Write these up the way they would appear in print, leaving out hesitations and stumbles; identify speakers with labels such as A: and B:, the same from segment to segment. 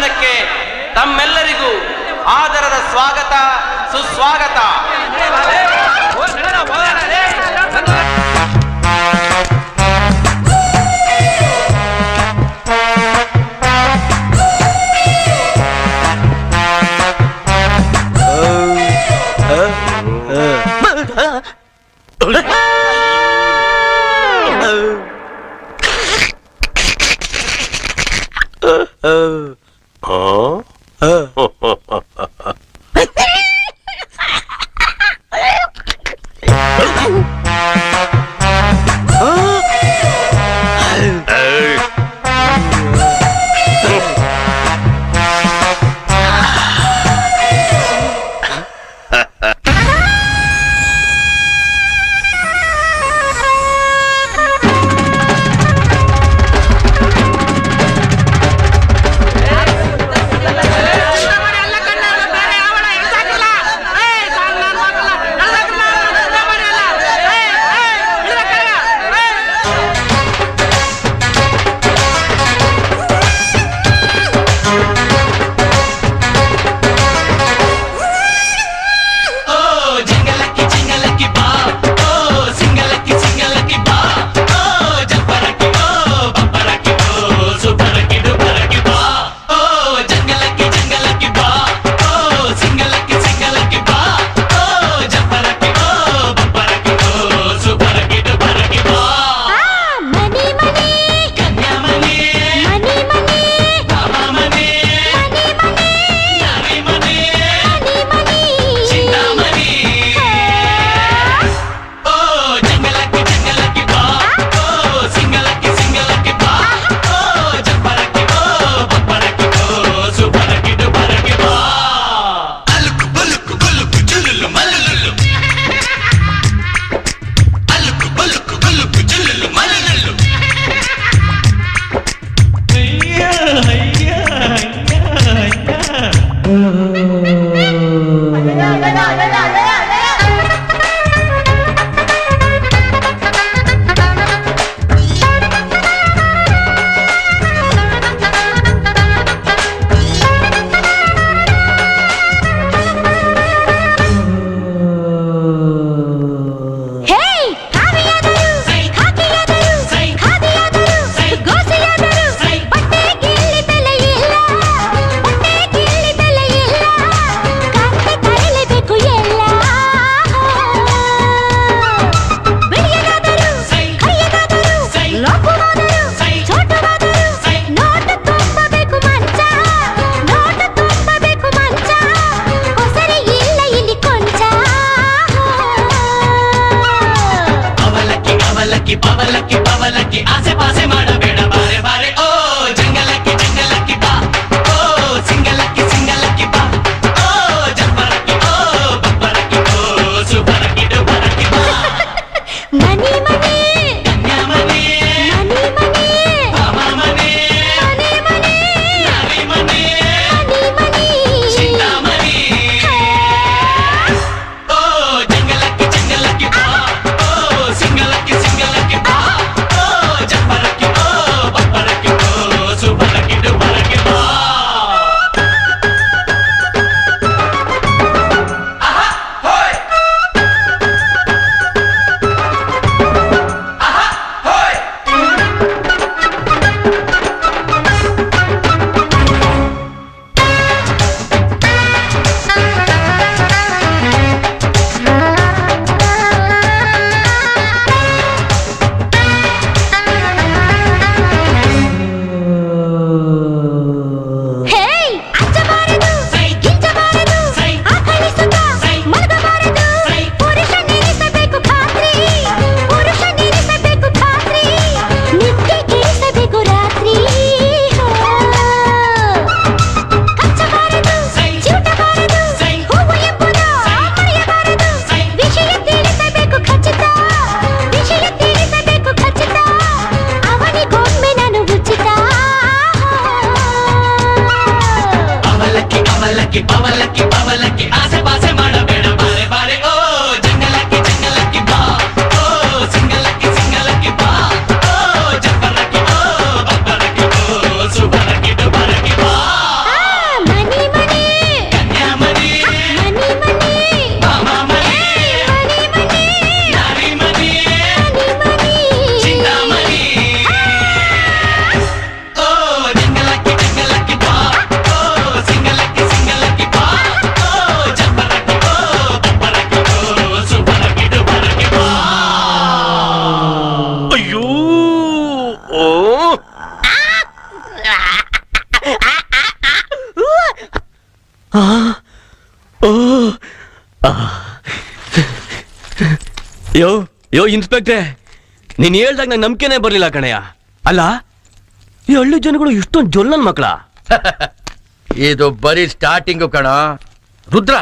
A: ಸಮ್ಮೇಳನಕ್ಕೆ ತಮ್ಮೆಲ್ಲರಿಗೂ ಆದರದ ಸ್ವಾಗತ ಸುಸ್ವಾಗತ.
B: ಯೋ ಇನ್ಸ್ಪೆಕ್ಟ್ರೆ, ನೀನ್ ಹೇಳ್ದಾಗ ನಂಗೆ ನಂಬಿಕೆನೇ ಬರ್ಲಿಲ್ಲ ಕಣಯ್ಯ. ಅಲ್ಲ, ಈ ಹಳ್ಳಿ ಜನಗಳು ಇಷ್ಟೊಂದು ಜೊಲ್ಲನ್ ಮಕ್ಕಳ?
C: ಇದು ಬರೀ ಸ್ಟಾರ್ಟಿಂಗು ಕಣ ರುದ್ರ.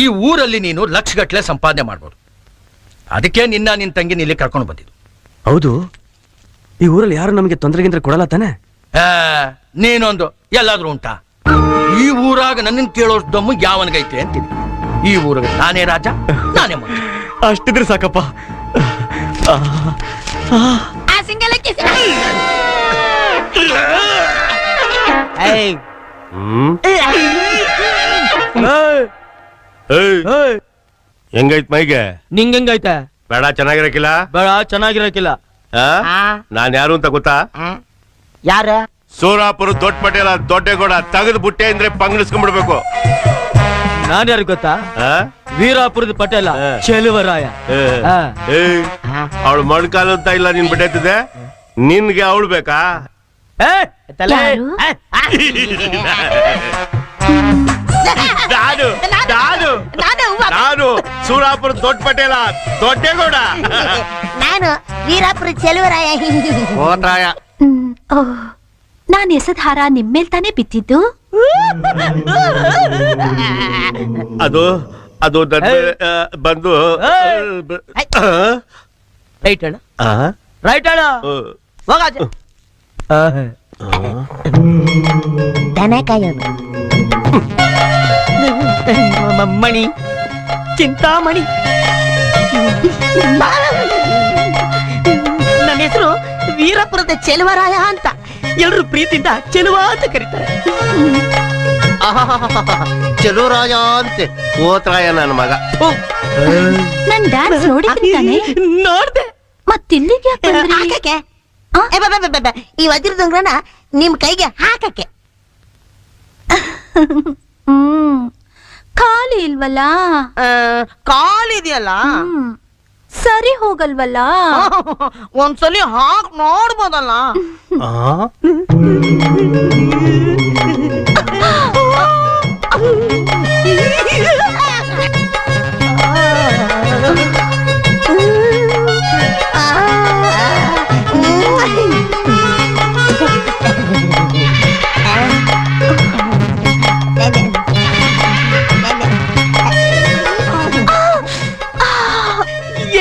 C: ಈ ಊರಲ್ಲಿ ನೀನು ಲಕ್ಷಗಟ್ಲೆ ಸಂಪಾದನೆ ಮಾಡ್ಬೋದು. ಅದಕ್ಕೆ ನಿನ್ನ ತಂಗಿ ಇಲ್ಲಿ ಕರ್ಕೊಂಡು ಬಂದಿದ್ದು.
B: ಹೌದು, ಈ ಊರಲ್ಲಿ ಯಾರು ನಮಗೆ ತೊಂದರೆಗಿಂದ್ರೆ ಕೊಡಲ್ಲ ತಾನೆ?
C: ನೀನೊಂದು ಎಲ್ಲಾದ್ರೂ ಉಂಟಾ? ಈ ಊರಾಗ ನನ್ನನ್ನು ಕೇಳೋ ದಮ್ಮು ಯಾವನಿಗೈತೆ ಅಂತೀನಿ. ಈ ಊರಾಗ ನಾನೇ ರಾಜ, ನಾನೇ ಮಂತ್ರಿ.
B: ಅಷ್ಟಿದ್ರೆ ಸಾಕಪ್ಪ.
D: ಹೆಂಗೈತ್ ಮೈಗೆ?
B: ನಿಂಗೆ ಹೆಂಗೈತೆ?
D: ಬೇಡ, ಚೆನ್ನಾಗಿರಕಿಲ್ಲ.
B: ಬೇಡ, ಚೆನ್ನಾಗಿರಕಿಲ್ಲ.
D: ನಾನ್ ಯಾರು ಅಂತ ಗೊತ್ತಾ?
E: ಯಾರ?
D: ಸೂರಾಪುರ ದೊಡ್ಡ ಪಟೇಲ ದೊಡ್ಡಗೌಡ. ತೆಗೆದು ಬುಟ್ಟೆ ಅಂದ್ರೆ ಪಂಗಡಿಸ್ಕೊಂಡ್ಬಿಡ್ಬೇಕು.
B: ನಾನ್ ಯಾರು ಗೊತ್ತಾ? ವೀರಾಪುರದ ಪಟೇಲ ಚೆಲುವರಾಯ.
D: ಅವಳು ಮೊಣಕಾಲು ಅಂತ ಇಲ್ಲ, ನೀನ್ ಬಿಟ್ಟೈತಿದೆ. ನಿನ್ಗೆ ಅವಳು ಬೇಕಾ?
E: ಯಾರು?
D: ನಾನು ನಾನು ನಾನು ಸೂರಾಪುರ ದೊಡ್ಡ ಪಟೇಲ ದೊಡ್ಡಗೌಡ.
E: ನಾನು ವೀರಾಪುರ ಚೆಲುವರಾಯ.
D: ಹೋದ್ರಾಯ.
F: ನಾನ್ ಎಸದ್ ಹಾರ ನಿಮ್ಮೇಲ್ ತಾನೇ ಬಿತ್ತಿದ್ದು.
D: ಅದು ಅದು ನನ್ನ ಬಂದು
B: ರೈಟ್ ಅಣ್ಣ, ರೈಟ್ ಅಣ್ಣ. ಹೋಗಾಜ
E: ದನಕಾಯೋನು
B: ಮಣಿ, ಚಿಂತಾಮಣಿ.
E: ನನ್ನ ಹೆಸರು ವೀರಪುರದ ಚೆಲುವರಾಯ ಅಂತ.
B: ಎಲ್ರು ಪ್ರೀತಿಯಿಂದ ಚೆಲುವ ಅಂತ ಕರೀತಾರೆ.
D: ಚೆಲುವರಾಯ ಅಂತೆ. ಹೋತ್ರಾಯ ನನ್ನ ಮಗ.
F: ನನ್ ಡ್ಯಾನ್ಸ್ ನೋಡಿದ್ದಾನೆ.
B: ನೋಡ್ದೆ.
F: ಮತ್ತಿಲ್ಲಿಗೆ ಯಾಕ್ ಬಂದ್ರಿ?
E: ಹಾಕಕ್ಕೆ ಈ ವಜ್ರದಂಗ್ರನ ನಿಮ್ ಕೈಗೆ ಹಾಕಕ್ಕೆ.
F: ಖಾಲಿ ಇಲ್ವಲ್ಲ?
E: ಕಾಲಿದೆಯಲ್ಲ,
F: ಸರಿ ಹೋಗಲ್ವಲ್ಲ?
E: ಒಂದ್ಸಲಿ ಹಾಕ್ ನೋಡ್ಬೋದಲ್ಲ.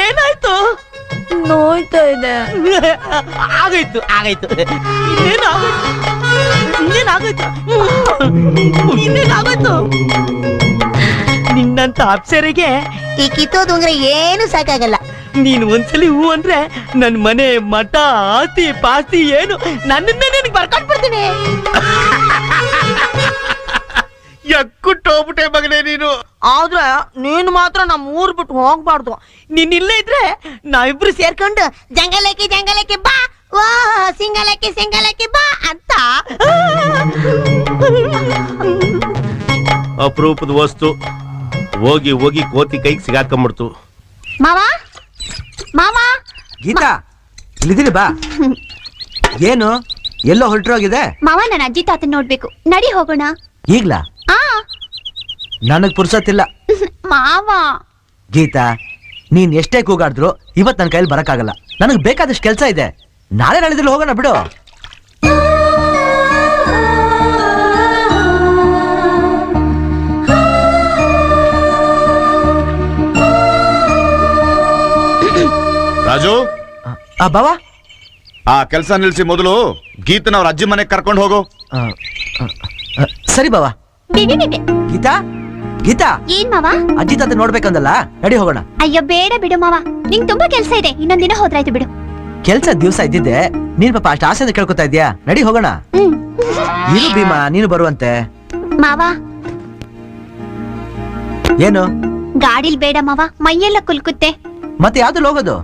B: ಏನಾಯ್ತು?
F: ನೋಯ್ತಾ ಇದೆ.
B: ಆಗಾಯ್ತು ಆಗಾಯ್ತು. ಇನ್ನೇನಾಗೋಯ್ತು? ನಿನ್ನಂತ ಅಪ್ಸರಿಗೆ
E: ಈ ಕಿತ್ತೋದುಂಗ್ರ ಏನು ಸಾಕಾಗಲ್ಲ.
B: ನೀನು ಒಂದ್ಸಲಿ ಹೂ ಅಂದ್ರೆ ನನ್ ಮನೆ ಮಠ ಆಸ್ತಿ ಪಾಸ್ತಿ ಏನು ನನ್ನನ್ನೇ ನಿನಗೆ ಬರ್ಕೊಂಡ್ಬಿಡ್ತೀನಿ.
D: ಎಕ್ಕುಟ್ಟೋಗ್ಬಿಟ್ಟೆ ಮಗನೇ ನೀನು.
E: ಆದ್ರೆ ನೀನು ಮಾತ್ರ ನಮ್ಮ ಊರ್ ಬಿಟ್ಟು ಹೋಗ್ಬಾರ್ದು.
B: ನೀನ್ ಇಲ್ಲೇ ಇದ್ರೆ ನಾವಿಬ್ರು
E: ಸೇರ್ಕೊಂಡು ಜಂಗಲಕ್ಕೆ ಬಾ, ವಾ ಸಿಂಗಲಕ್ಕೆ ಬಾ ಅಂತ.
D: ಅಪರೂಪದ ವಸ್ತು ಹೋಗಿ ಹೋಗಿ ಕೋತಿ ಕೈಗೆ ಸಿಗಾಕೊಂಡ್ಬಿಡ್ತು.
F: ಮಾವಾ, ಮಾವಾ.
G: ಗೀತಾ, ಇಲ್ಲಿದ್ದೀನಿ ಬಾ. ಏನು ಎಲ್ಲೋ ಹೊರಟೋಗಿದೆ?
F: ಮಾವ, ನನ್ನ ಅಜ್ಜಿ ತಾತನ್ ನೋಡ್ಬೇಕು. ನಡಿ ಹೋಗೋಣ.
G: ಈಗ್ಲಾ?
F: ಆ
G: ನನಗ್ ಪುರ್ಸತ್ತಿಲ್ಲ.
F: ಮಾವ,
G: ಗೀತಾ, ನೀನ್ ಎಷ್ಟೇ ಕೂಗಾಡಿದ್ರು ಇವತ್ ನನ್ನ ಕೈಲಿ ಬರಕ್ಕಾಗಲ್ಲ. ನನಗ್ ಬೇಕಾದಷ್ಟು ಕೆಲ್ಸ ಇದೆ. ನಾಳೆ ನಾಳಿದ್ರಲ್ಲಿ ಹೋಗೋಣ ಬಿಡು.
H: ರಾಜು,
G: ಬಾವಾ,
H: ಆ ಕೆಲಸ ನಿಲ್ಸಿ ಮೊದಲು ಗೀತನ ಅವ್ರ ಅಜ್ಜಿ ಮನೆಗೆ ಕರ್ಕೊಂಡು ಹೋಗು.
G: ಸರಿ ಬಾವಾ. ಗೀತಾ, ಗೀತಾ,
F: ಏನ್ ಮಾವ?
G: ಅಜ್ಜಿ ತಾತ ನೋಡ್ಬೇಕಂದಲ್ಲ, ನಡಿ ಹೋಗೋಣ.
F: ಅಯ್ಯೋ ಬೇಡ ಬಿಡು ಮಾವ, ನಿಂಗ್ ತುಂಬಾ ಕೆಲ್ಸ ಇದೆ. ಇನ್ನೊಂದಿನ ಹೋದ್ರಾಯ್ತು ಬಿಡು.
G: ಕೆಲ್ಸ ದಿವ್ಸ ಇದ್ದಿದ್ದೆ, ನೀನ್ ಪಾಪ ಅಷ್ಟು ಆಸೆಯಿಂದ ಕೇಳ್ಕೊತಾ ಇದ್ಯಾ. ನಡಿ ಹೋಗೋಣ. ಇರು ಭೀಮಾ, ನೀನು ಬರುವಂತೆ.
F: ಮಾವ,
G: ಏನು
F: ಗಾಡಿಲ್ ಬೇಡ ಮಾವ, ಮೈಯೆಲ್ಲ ಕುಲ್ಕುತ್ತೆ.
G: ಮತ್ತೆ ಯಾವ್ದು ಹೋಗೋದು?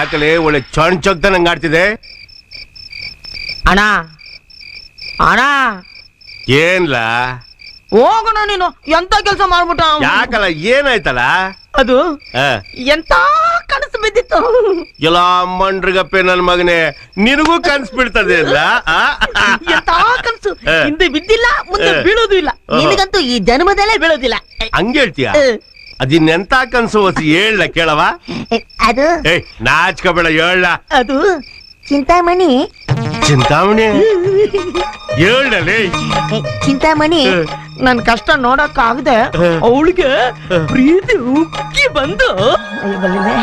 D: ಯಾಕಲೆ ಒಳ್ಳೆ ಚೊಂಚೊಗ್ದ ನಂಗೆ ಆಡ್ತಿದೆ.
E: ಅಣ್ಣ ಅಣ್ಣ
D: ಏನ್ಲ
E: ಹೋಗೋಣ ನೀನು ಎಂತ ಕೆಲಸ ಮಾಡ್ಬಿಟ್ಟ
D: ಯಾಕಲ್ಲ ಏನಾಯ್ತಲ್ಲ?
E: ಅದು
D: ಆ,
E: ಎಂತ ಕನಸು ಬಿದ್ದಿತ್ತು.
D: ಎಲ್ಲ ಮಂಡ್ರಿಗಪ್ಪೆ ನನ್ ಮಗನೇ, ನಿನಗೂ ಕನ್ಸ್ ಬಿಡ್ತದೆ ಅಲ್ಲ? ಆ?
E: ಎಂತ ಕನಸು
D: ಆ.
E: ಹಿಂದೆ ಬಿದ್ದಿಲ್ಲ ಮುಂದೆ
D: ಆ.
E: ಬೀಳೋದು ಇಲ್ಲ.
D: ಓಹೋ.
E: ನಿನಗಂತೂ ಈ ಜನ್ಮದಲ್ಲೇ ಬೀಳೋದಿಲ್ಲ.
D: ಹಂಗ ಹೇಳ್ತೀಯ?
E: ಆ.
D: ಅದಿನ್ನೆಂತ ಕನ್ಸು ಹೊಸಿ ಹೇಳ ಕೇಳವ.
E: ಅದು
D: ಏಯ್ ನಾಚ್ಕೋಬೇಡ ಹೇಳ.
E: ಅದು ಚಿಂತಾಮಣಿ
D: ಚಿಂತಾಮಣಿ ಹೇಳಲೇ.
E: ಚಿಂತಾಮಣಿ ನನ್ ಕಷ್ಟ ನೋಡಕ್ ಆಗದೆ ಅವಳಿಗೆ ಪ್ರೀತಿ ಉಕ್ಕಿ ಬಂದು ಅಯ್ಯೋ, ಬಲ್ಲಿದೆ.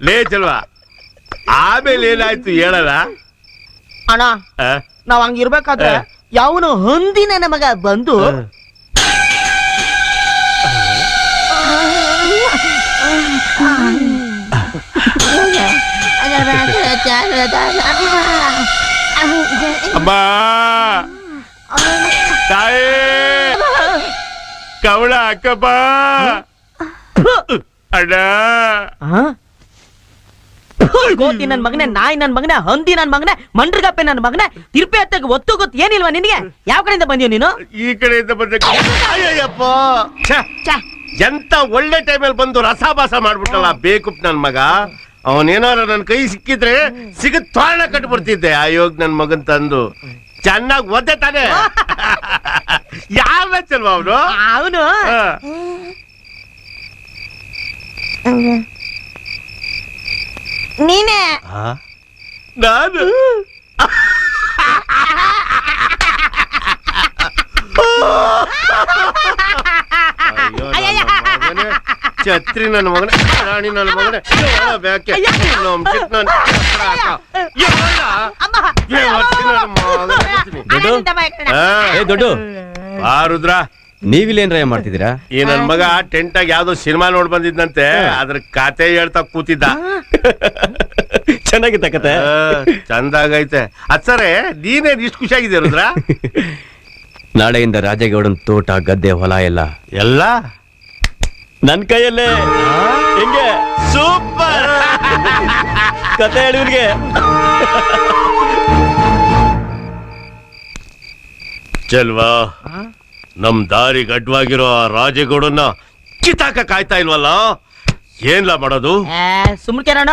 D: ಲೇ ಚಲ್ವಾ, ಆಮೇಲೆ ಏನಾಯ್ತು ಹೇಳಲ್ಲ?
E: ಅಣ್ಣ
D: ಆ?
E: ನಾವ್ ಹಂಗಿರ್ಬೇಕಾದ್ರೆ ಯಾವನು ಹೊಂದಿನ ನಮಗ ಬಂದು
D: ಅಮ್ಮ ತಾಯೇ ಕವಳ ಅಕ್ಕಪ್ಪ ಅಣ್ಣ.
E: ಗೋತಿ ನನ್ ಮಗನೆ, ನಾಯಿ ನನ್ ಮಗನೆ, ಹಂದಿ ನನ್ ಮಗನೆ, ಮಂಡ್ರಿಗಪ್ಪೆ ನನ್ ಮಗನೆ, ತಿರ್ಪೆ ಹತ್ತಕ್ಕೆ ಒತ್ತು ಗೊತ್ತು ಏನಿಲ್ವಾ ನಿನಗೆ? ಯಾವ ಕಡೆಯಿಂದ ಬಂದಿವ್ ನೀನು?
D: ಈ ಕಡೆಯಿಂದ ಬಂದ ಅಯ್ಯಪ್ಪ, ಎಂತ ಒಳ್ಳೆ ಟೈಮಲ್ಲಿ ಬಂದು ರಸಾಭಾಸ ಮಾಡ್ಬಿಟ್ಟಲ್ಲ ಬೇಕುಪ್ ನನ್ ಮಗ. ಅವನೇನಾರ ನನ್ ಕೈ ಸಿಕ್ಕಿದ್ರೆ ಸಿಗದ್ ತೋರಣ ಕಟ್ಬಿಡ್ತಿದ್ದೆ. ಆಯೋಗ್ ನನ್ ಮಗನ್ ತಂದು ಚೆನ್ನಾಗಿ ಒದ್ದೆ ತಾನೆ. ಯಾರ ಚಲ್ವ ಅವನು?
E: ಅವನು ನೀನೇ.
D: ನಾನು ಛತ್ರಿ ನನ್ನ ಮಗನೇ, ರಾಣಿ ನನ್ನ ಮಗನೇ, ಬ್ಯಾಕೆ
B: ದೊಡ್ಡ
D: ರುದ್ರ.
B: ನೀವಿಲ್ಲೇನ್ರಯ ಮಾಡ್ತಿದ್ದೀರಾ?
D: ಈ ನನ್ ಮಗ ಟೆಂಟ್ ಆಗಿ ಯಾವ್ದೋ ಸಿನಿಮಾ ನೋಡ್ ಬಂದಿದ್ದಂತೆ, ಅದ್ರ ಕತೆ ಹೇಳ್ತಾ ಕೂತಿದ್ದ.
B: ಚೆನ್ನಾಗಿತ್ತ ಕತೆ?
D: ಚಂದಾಗೈತೆ. ಅಚ್ಚರೆ ನೀನೇನ್ ಇಷ್ಟು ಖುಷಿಯಾಗಿದ್ದೆ ರುದ್ರ?
B: ನಾಳೆಯಿಂದ ರಾಜೇಗೌಡನ್ ತೋಟ, ಗದ್ದೆ, ಹೊಲ ಎಲ್ಲ ನನ್ ಕೈಯಲ್ಲೇ. ಹೆಂಗೆ
D: ಸೂಪರ್
B: ಕತೆ ಹೇಳಿವ್ರಿಗೆ.
D: ಚಲ್ವಾ, ನಮ್ ದಾರಿಗೆ ಅಡ್ವಾಗಿರೋ ಆ ರಾಜೇಗೌಡನ್ನ ಕಿತಾಕ ಕಾಯ್ತಾ ಇಲ್ವಲ್ಲ, ಏನ್ಲ ಮಾಡೋದು?
E: ಸುಮ್ಕೆರಣ,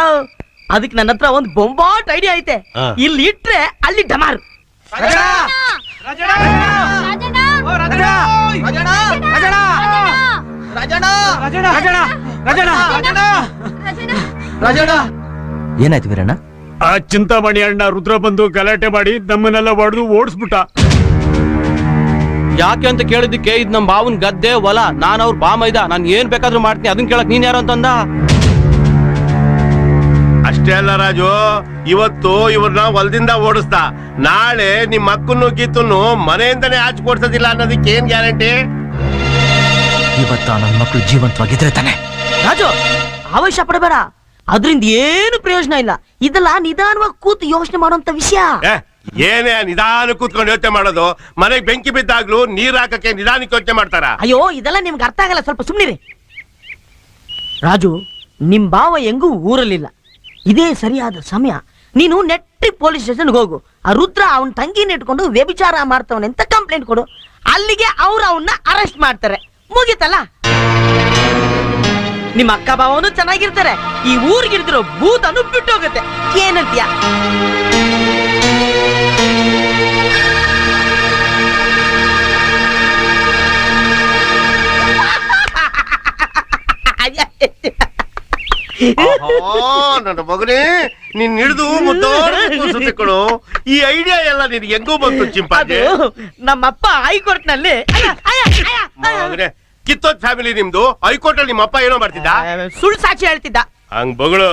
E: ಅದಕ್ಕೆ ನನ್ನ ಹತ್ರ ಒಂದು ಬೊಂಬಾಟ್ ಐಡಿಯಾ ಐತೆ. ಇಲ್ಲಿ ಇಟ್ರೆ ಅಲ್ಲಿ ಡಮಾರ್.
G: ಏನಾಯ್ತು ವೀರಣ್ಣ?
I: ಆ ಚಿಂತಾಮಣಿ ಅಣ್ಣ ರುದ್ರ ಬಂದು ಗಲಾಟೆ ಮಾಡಿ ನಮ್ಮನ್ನೆಲ್ಲ ಹೊಡೆದು ಓಡಿಸ್ಬಿಟ್ಟ.
B: ಯಾಕೆ ಅಂತ ಕೇಳಿದ್ದಕ್ಕೆ ಇದ್ ನಮ್ ಬಾವನ್ ಗದ್ದೆ, ಹೊಲ, ನಾನ್ ಅವ್ರ ಬಾಮೈದ, ನಾನ್ ಏನ್ ಬೇಕಾದ್ರೂ ಮಾಡ್ತೀನಿ, ಅದನ್ನ ಕೇಳಕ್ ನೀನ್ ಯಾರು ಅಂತಂದ.
D: ಅಷ್ಟೇ ಅಲ್ಲ ರಾಜು, ಇವತ್ತು ಇವ್ರನ್ನ ಹೊಲದಿಂದ ಓಡಿಸ್ತಾ, ನಾಳೆ ನಿಮ್ ಅಕ್ಕನ್ನು ಗೀತನ್ನು ಮನೆಯಿಂದನೇ ಆಚೆ ಕೊಡ್ಸೋದಿಲ್ಲ ಅನ್ನೋದಕ್ಕೆ ಏನ್ ಗ್ಯಾರಂಟಿ?
G: ಇವತ್ತ ನನ್ನ ಮಕ್ಕಳು ಜೀವಂತವಾಗಿದ್ರೆ ತಾನೆ.
E: ರಾಜು, ಆವೇಶ ಪಡಬೇಡ. ಅದ್ರಿಂದ ಏನು ಪ್ರಯೋಜನ ಇಲ್ಲ. ಇದೆಲ್ಲ ನಿಧಾನವಾಗಿ ಕೂತು ಯೋಚನೆ ಮಾಡುವಂತ ವಿಷಯ.
D: ಏನೇ ನಿಧಾನ ಕೂತ್ಕೊಂಡು ಯೋಚನೆ ಮಾಡೋದು? ಮನೆಗೆ ಬೆಂಕಿ ಬಿದ್ದಾಗ್ಲೂ ನೀರ್ ಹಾಕಕ್ಕೆ ನಿಧಾನಕ್ಕೆ ಯೋಚನೆ ಮಾಡ್ತಾರ?
E: ಅಯ್ಯೋ ಇದೆಲ್ಲ ನಿಮ್ಗೆ ಅರ್ಥ ಆಗಲ್ಲ, ಸ್ವಲ್ಪ ಸುಮ್ನಿರಿ. ರಾಜು, ನಿಮ್ ಭಾವ ಹೆಂಗೂ ಊರಲ್ಲಿಲ್ಲ, ಇದೇ ಸರಿಯಾದ ಸಮಯ. ನೀನು ನೆಟ್ಟಿ ಪೊಲೀಸ್ ಸ್ಟೇಷನ್ಗೆ ಹೋಗು. ಆ ರುದ್ರ ಅವನ ತಂಗಿನ ಇಟ್ಕೊಂಡು ವ್ಯಭಿಚಾರ ಮಾಡ್ತವನೆ ಅಂತ ಕಂಪ್ಲೇಂಟ್ ಕೊಡು. ಅಲ್ಲಿಗೆ ಅವ್ರು ಅವನ್ನ ಅರೆಸ್ಟ್ ಮಾಡ್ತಾರೆ, ಮುಗೀತಲ್ಲ. ನಿಮ್ಮ ಅಕ್ಕ ಭಾವನು ಚೆನ್ನಾಗಿರ್ತಾರೆ, ಈ ಊರಿಗಿಡಿದಿರೋ ಭೂತನು ಬಿಟ್ಟು ಹೋಗುತ್ತೆ. ಏನಂತೀಯ?
D: ನನ್ನ ಮಗನೇ, ನೀನ್ ಹಿಡಿದು ಮುದ್ದೋರ್ಸುತ್ತೆ ಕೊಡು. ಈ ಐಡಿಯಾ ಎಲ್ಲ ನಿನ್ ಹೆಂಗೋ ಬಂತು ಚಿಂಪಾಜಿ?
E: ನಮ್ಮಪ್ಪ ಹೈಕೋರ್ಟ್ ನಲ್ಲಿ
D: ಮಗನೇ, ಕಿತ್ತೋದ್ ಫ್ಯಾಮಿಲಿ ನಿಮ್ದು. ಹೈಕೋರ್ಟ್ ಅಲ್ಲಿ ನಿಮ್ಮಪ್ಪ ಏನೋ ಮಾಡ್ತಿದ್ದ?
E: ಸುಳ್ಳು ಸಾಕ್ಷಿ ಹೇಳ್ತಿದ್ದ.
D: ಹಂಗ್ ಬಗಳು.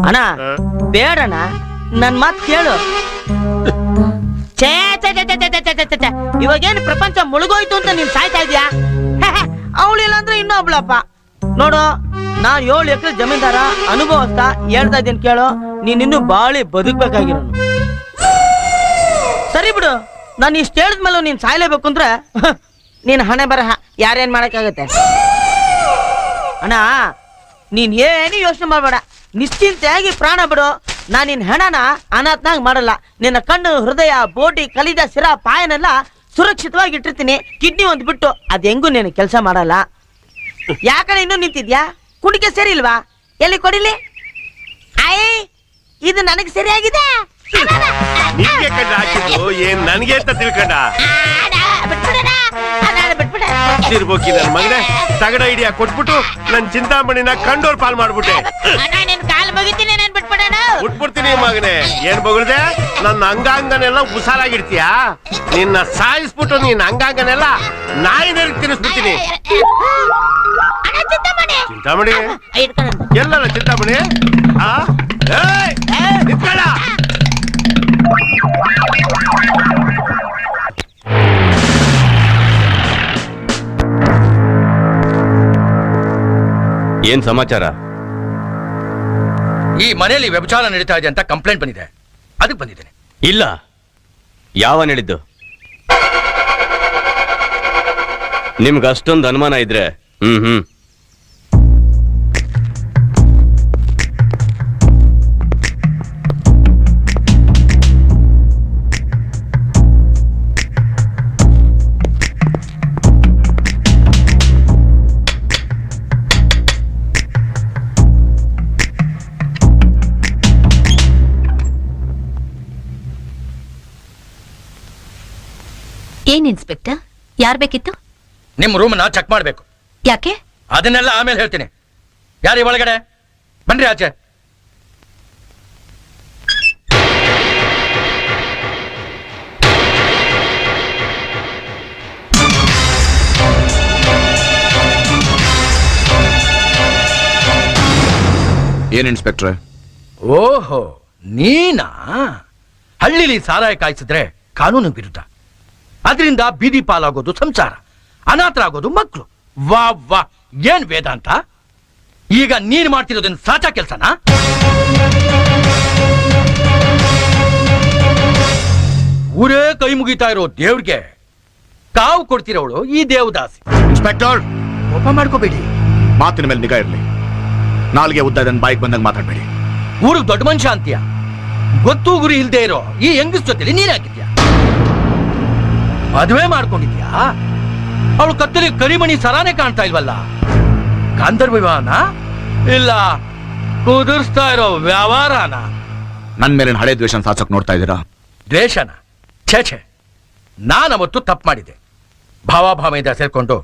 E: ಅಣ್ಣ ಬೇಡಣ್ಣ, ನನ್ ಮಾತ್ ಕೇಳು. ಇವಾಗೇನು ಪ್ರಪಂಚ ಮುಳುಗೋಯ್ತು ಅಂತ ನೀನ್ ಸಾಯ್ತಾ ಇದೀಯಾ? ಅವಳಿಲ್ಲ ಅಂದ್ರೆ ಇನ್ನೊಬ್ಳಪ್ಪ. ನೋಡು, ನಾನ್ 7 ಎಕರೆ ಜಮೀನ್ದಾರ, ಅನುಭವಸ್ಥ, ಹೇಳ್ತಾ ಇದ್ದೇನೆ ಕೇಳು. ನೀನ್ ಇನ್ನು ಬಾಳಿ ಬದುಕ್ಬೇಕಾಗಿರೋನು. ಸರಿ ಬಿಡು, ನಾನು ಇಷ್ಟ ಹೇಳಿದ್ಮೇಲೆ ನೀನ್ ಸಾಯ್ಲೇಬೇಕು ಅಂದ್ರೆ ನೀನ್ ಹಣೆ ಬರಹ ಯಾರೇನ್ ಮಾಡಕ್ಕಾಗತ್ತೆ? ಅಣ್ಣ, ನೀನ್ ಏನು ಯೋಚನೆ ಮಾಡ್ಬೇಡ, ನಿಶ್ಚಿಂತೆಯಾಗಿ ಪ್ರಾಣ ಬಿಡು. ನಾನು ನಿನ್ನ ಹೆಣನ ಅನಾಥನಾಗ ಮಾಡಲ್ಲ. ನಿನ್ನ ಕಣ್ಣು, ಹೃದಯ, ಬೋಟಿ, ಕಲಿಜ, ಶಿರ, ಪಾಯನೆಲ್ಲ ಸುರಕ್ಷಿತವಾಗಿ ಇಟ್ಟಿರ್ತೀನಿ. ಕಿಡ್ನಿ ಒಂದು ಬಿಟ್ಟು ಅದ್ ಹೆಂಗೂ ನೀನು ಕೆಲಸ ಮಾಡಲ್ಲ. ಯಾಕಡೆ ಇನ್ನೂ ನಿಂತಿದ್ಯಾ? ಕುಣಿಕೆ ಸರಿ ಇಲ್ವಾ? ಎಲ್ಲಿ ಕೊಡಿಲಿ? ಇದು ನನಗೆ ಸರಿಯಾಗಿದೆ.
D: ನಿನ್ಗೆ ಕಂಡ ಹಾಕಿದ್ದು ಏನ್ ನನಗೆ ಅಂತ ತಿಳ್ಕೊಂಡ? ಇರ್ಬೋಕಿ ನನ್ ಮಗನೇ, ತಗಡ ಐಡಿಯಾ ಕೊಟ್ಬಿಟ್ಟು ನನ್ ಚಿಂತಾಮಣಿನ ಕಂಡೋರ್ ಪಾಲ್ ಮಾಡ್ಬಿಟ್ಟೆ. ಬಿಟ್ಬಿಡ್ತೀನಿ ಮಗನೇ. ಏನ್ ಬಗಳ್ದೆ? ನನ್ನ ಅಂಗಾಂಗನೆಲ್ಲ ಉಸಾರಾಗಿಡ್ತೀಯಾ? ನಿನ್ನ ಸಾಯಿಸ್ಬಿಟ್ಟು ನಿನ್ನ ಅಂಗಾಂಗನೆಲ್ಲ ನಾಯಿನಲ್ಲಿ ತಿನ್ನಿಸ್ಬಿಡ್ತೀನಿ. ಚಿಂತಾಮಣಿ ಎಲ್ಲರ ಚಿಂತಾಮಣಿ ನಿಂತ್ಕೊಳ್ಳ.
B: ಏನ್ ಸಮಾಚಾರ?
C: ಈ ಮನೆಯಲ್ಲಿ ವ್ಯಭಿಚಾರ ನಡೀತಾ ಇದೆ ಅಂತ ಕಂಪ್ಲೇಂಟ್ ಬಂದಿದೆ, ಅದಕ್ಕೆ ಬಂದಿದ್ದೇನೆ.
B: ಇಲ್ಲ, ಯಾವ ಹೇಳಿದ್ದು? ನಿಮ್ಗೆ ಅಷ್ಟೊಂದು ಅನುಮಾನ ಇದ್ರೆ
F: ಏನ್ ಇನ್ಸ್ಪೆಕ್ಟರ್, ಯಾರ್ ಬೇಕಿತ್ತು?
C: ನಿಮ್ ರೂಮ್ನ ಚೆಕ್ ಮಾಡ್ಬೇಕು.
F: ಯಾಕೆ?
C: ಅದನ್ನೆಲ್ಲ ಆಮೇಲೆ ಹೇಳ್ತೀನಿ. ಯಾರೀ ಒಳಗಡೆ? ಬನ್ರಿ ಆಚೆ.
H: ಏನ್ ಇನ್ಸ್ಪೆಕ್ಟ್ರೆ?
C: ಓಹೋ, ನೀನಾ? ಹಳ್ಳಿಲಿ ಸಾರಾಯ ಕಾಯಿಸಿದ್ರೆ ಕಾನೂನು ವಿರುದ್ಧ, ಅದರಿಂದ ಬೀದಿ ಪಾಲಾಗೋದು ಸಂಸಾರ, ಅನಾಥರಾಗೋದು ಮಕ್ಕಳು. ವಾ ವಾ, ಏನ್ ವೇದಾಂತ! ಈಗ ನೀನ್ ಮಾಡ್ತಿರೋದನ್ನ ಸಾಚಾ ಕೆಲ್ಸನಾ? ಊರೇ ಕೈ ಮುಗಿತಾ ಇರೋ ದೇವ್ರಿಗೆ ಕಾವು ಕೊಡ್ತಿರೋಳು ಈ ದೇವದಾಸಿ.
H: ಇನ್ಸ್ಪೆಕ್ಟರ್,
C: ಕೋಪ ಮಾಡ್ಕೋಬೇಡಿ.
H: ಮಾತಿನ ಮೇಲೆ ನಿಗಾ ಇರ್ಲಿ. ನಾಲ್ಗೆ ಉದ್ದ ಇದನ್ನ ಬಾಯಿಗೆ ಬಂದಂಗೆ ಮಾತಾಡ್ಬೇಡಿ.
C: ಊರಿಗೆ ದೊಡ್ಡ ಮನುಷ್ಯ ಅಂತೀಯ, ಗೊತ್ತು ಗುರಿ ಇಲ್ದೇ ಇರೋ ಈ ಹೆಂಗಸ್ ಜೊತೆಲಿ ನೀನ್ ಹಾಕಿದ್ಯಾ? ಮದುವೆ ಮಾಡ್ಕೊಂಡಿದ್ಯಾ? ಅವಳು ಕತ್ತಲಿ ಕರಿಮಣಿ ಸರಾನೆ ಕಾಣ್ತಾ ಇಲ್ವಲ್ಲ. ಗಾಂಧರ್ವ ವಿವಾಹನ ಇಲ್ಲ ಕುದುರ್ಸ್ತಾ ಇರೋ ವ್ಯವಹಾರನ?
H: ನನ್ ಮೇಲಿನ ಹಳೆ ದ್ವೇಷನ ಸಾಚಕ್ ನೋಡ್ತಾ ಇದ್ದೀರಾ?
C: ದ್ವೇಷನ? ಛೇ, ನಾನವತ್ತು ತಪ್ಪು ಮಾಡಿದ್ದೆ. ಭಾವಾಭಾವದಿಂದ ಸೇರ್ಕೊಂಡು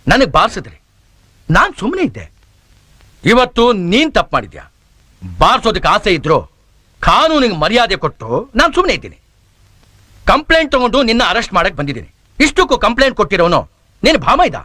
C: ನನಗ್ ಬಾರಿಸಿದ್ರಿ, ನಾನ್ ಸುಮ್ಮನೆ ಇದ್ದೆ. ಇವತ್ತು ನೀನ್ ತಪ್ಪು ಮಾಡಿದ್ಯಾ. ಬಾರಿಸೋದಕ್ಕೆ ಆಸೆ ಇದ್ರು ಕಾನೂನಿಗೆ ಮರ್ಯಾದೆ ಕೊಟ್ಟು ನಾನು ಸುಮ್ಮನೆ ಇದ್ದೀನಿ. ಕಂಪ್ಲೇಂಟ್ ತಗೊಂಡು ನಿನ್ನ ಅರೆಸ್ಟ್ ಮಾಡಕ್ ಬಂದಿದ್ದೀನಿ. ಇಷ್ಟಕ್ಕೂ ಕಂಪ್ಲೇಂಟ್ ಕೊಟ್ಟಿರೋನು ನಿನ್ನ ಭಾಮ ಇದ್ದ.